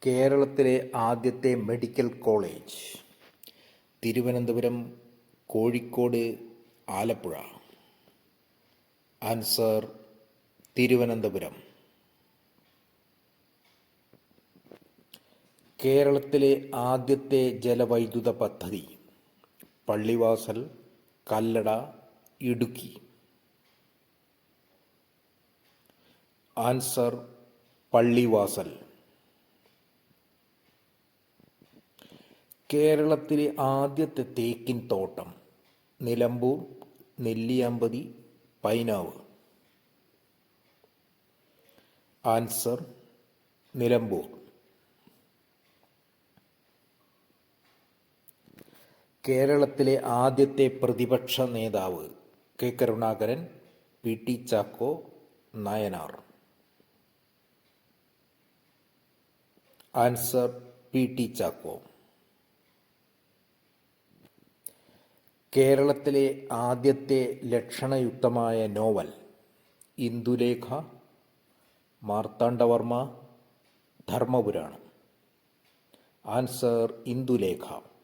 കേരളത്തിലെ ആദ്യത്തെ medical college Thiruvananthapuram, Kozhikode, Alappuzha. Answer Thiruvananthapuram. കേരളത്തിലെ ആദ്യത്തെ ജലവൈദ്യുത പദ്ധതി പള്ളിവാസൽ, കല്ലട, ഇടുക്കി. ആൻസർ പള്ളിവാസൽ. കേരളത്തിലെ ആദ്യത്തെ തേക്കിൻ തോട്ടം നിലമ്പൂർ, നെല്ലിയാമ്പതി, പൈനാവ്. ആൻസർ നിലമ്പൂർ. കേരളത്തിലെ ആദ്യത്തെ പ്രതിപക്ഷ നേതാവ് K Karunakaran, P T Chacko, Nayanar. Answer P T Chacko. കേരളത്തിലെ ആദ്യത്തെ ലക്ഷണയുക്തമായ നോവൽ ഇന്ദുലേഖ, മാർത്താണ്ഡവർമ്മ, ധർമ്മപുരാണം. ആൻസർ ഇന്ദുലേഖ.